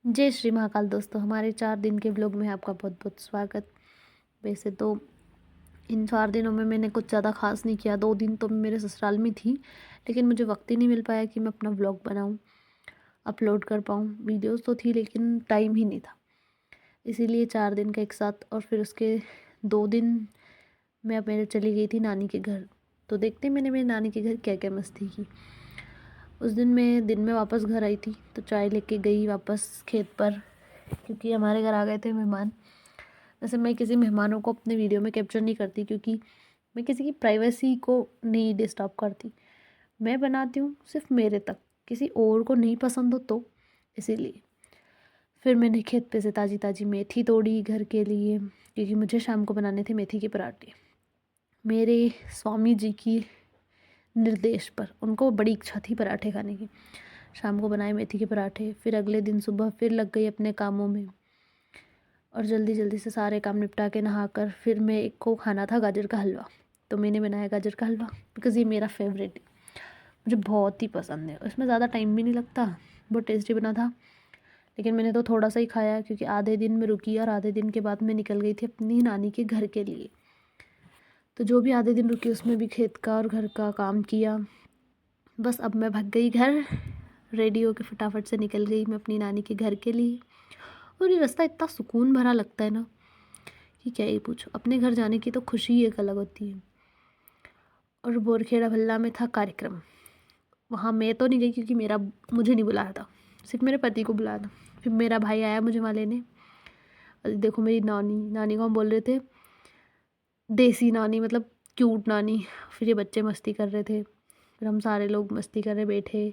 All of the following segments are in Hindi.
जय श्री महाकाल दोस्तों, हमारे 4 दिन के ब्लॉग में आपका बहुत बहुत स्वागत। वैसे तो इन 4 दिनों में मैंने कुछ ज़्यादा खास नहीं किया। 2 दिन तो मैं मेरे ससुराल में थी, लेकिन मुझे वक्त ही नहीं मिल पाया कि मैं अपना ब्लॉग बनाऊं, अपलोड कर पाऊं। वीडियोस तो थी लेकिन टाइम ही नहीं था, इसीलिए 4 दिन का एक साथ। और फिर उसके 2 दिन मैं अब मेरे चली गई थी नानी के घर। तो देखते मैंने मेरी नानी के घर क्या क्या मस्ती की। उस दिन मैं दिन में वापस घर आई थी, तो चाय लेके गई वापस खेत पर, क्योंकि हमारे घर आ गए थे मेहमान। वैसे मैं किसी मेहमानों को अपने वीडियो में कैप्चर नहीं करती, क्योंकि मैं किसी की प्राइवेसी को नहीं डिस्टर्ब करती। मैं बनाती हूँ सिर्फ मेरे तक, किसी और को नहीं पसंद हो तो इसीलिए। फिर मैंने खेत पे से ताज़ी ताज़ी मेथी तोड़ी घर के लिए, क्योंकि मुझे शाम को बनाने थे मेथी के पराठे। मेरे स्वामी जी की निर्देश पर, उनको बड़ी इच्छा थी पराठे खाने की। शाम को बनाए मेथी के पराठे। फिर अगले दिन सुबह फिर लग गई अपने कामों में, और जल्दी जल्दी से सारे काम निपटा के नहाकर फिर मैं एक को खाना था गाजर का हलवा। तो मैंने बनाया गाजर का हलवा, बिकॉज़ ये मेरा फेवरेट है, मुझे बहुत ही पसंद है। इसमें ज़्यादा टाइम भी नहीं लगता, बहुत टेस्टी बना था। लेकिन मैंने तो थोड़ा सा ही खाया, क्योंकि आधे दिन में रुकी और आधे दिन के बाद मैं निकल गई थी अपनी नानी के घर के लिए। तो जो भी आधे दिन रुकी उसमें भी खेत का और घर का काम किया। बस अब मैं भाग गई घर, रेडी होकर फटाफट से निकल गई मैं अपनी नानी के घर के लिए। और ये रास्ता इतना सुकून भरा लगता है ना कि क्या ही पूछो। अपने घर जाने की तो खुशी ही एक अलग होती है। और बोरखेड़ा भल्ला में था कार्यक्रम, वहाँ मैं तो नहीं गई क्योंकि मुझे नहीं बुलाया था, सिर्फ मेरे पति को बुलाया था। फिर मेरा भाई आया मुझे वहाँ लेने। और देखो मेरी नानी नानी को हम बोल रहे थे देसी नानी, मतलब क्यूट नानी। फिर ये बच्चे मस्ती कर रहे थे, फिर हम सारे लोग मस्ती कर रहे बैठे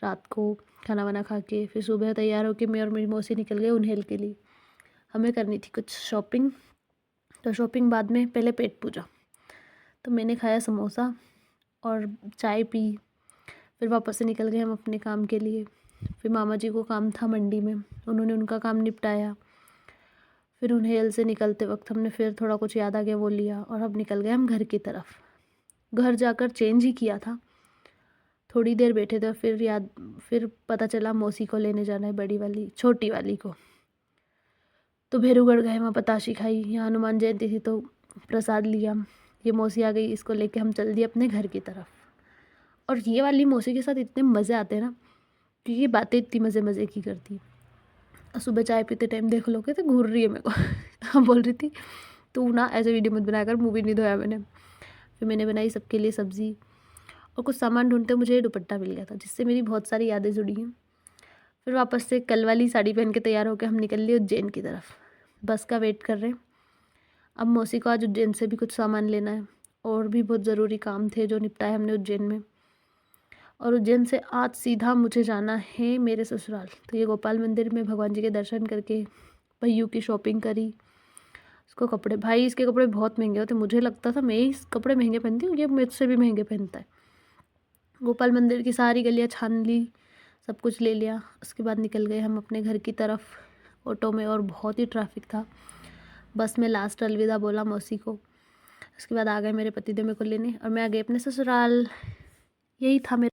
रात को खाना वाना खा के। फिर सुबह तैयार होके मैं और मेरी मौसी निकल गए उन्हेल के लिए। हमें करनी थी कुछ शॉपिंग, तो शॉपिंग बाद में, पहले पेट पूजा। तो मैंने खाया समोसा और चाय पी। फिर वापस से निकल गए हम अपने काम के लिए। फिर मामा जी को काम था मंडी में, उन्होंने उनका काम निपटाया। फिर उन्हेल से निकलते वक्त हमने फिर थोड़ा कुछ याद आ गया वो लिया, और अब निकल गए हम घर की तरफ। घर जाकर चेंज ही किया था, थोड़ी देर बैठे थे। फिर पता चला मौसी को लेने जाना है, बड़ी वाली छोटी वाली को। तो भैरूगढ़ गए, वहाँ पताशी खाई। यहाँ हनुमान जयंती थी तो प्रसाद लिया। ये मौसी आ गई, इसको लेके हम चल दिए अपने घर की तरफ। और ये वाली मौसी के साथ इतने मज़े आते हैं ना, क्योंकि ये बातें इतनी मज़े मज़े की करती है। और सुबह चाय पीते टाइम देख लो कैसे घूर रही है मेरे को हाँ, बोल रही थी तू ना ऐसे वीडियो मत बनाया कर, मुँह भी नहीं धोया मैंने। फिर मैंने बनाई सबके लिए सब्ज़ी, और कुछ सामान ढूंढते मुझे दुपट्टा मिल गया था, जिससे मेरी बहुत सारी यादें जुड़ी हैं। फिर वापस से कल वाली साड़ी पहन के तैयार होकर हम निकल लिए उज्जैन की तरफ। बस का वेट कर रहे हैं। अब मौसी को आज उज्जैन से भी कुछ सामान लेना है, और भी बहुत ज़रूरी काम थे जो निपटाए हमने उज्जैन में। और उज्जैन से आज सीधा मुझे जाना है मेरे ससुराल। तो ये गोपाल मंदिर में भगवान जी के दर्शन करके भैयू की शॉपिंग करी। उसको कपड़े, भाई इसके कपड़े बहुत महंगे होते, मुझे लगता था मैं ही कपड़े महंगे पहनती हूँ, ये मुझसे भी महंगे पहनता है। गोपाल मंदिर की सारी गलियाँ छान ली, सब कुछ ले लिया। उसके बाद निकल गए हम अपने घर की तरफ ऑटो में, और बहुत ही ट्रैफिक था। बस में लास्ट अलविदा बोला मौसी को। उसके बाद आ गए मेरे पतिदेव मेरे को लेने, और मैं आ गई अपने ससुराल। यही था मेरा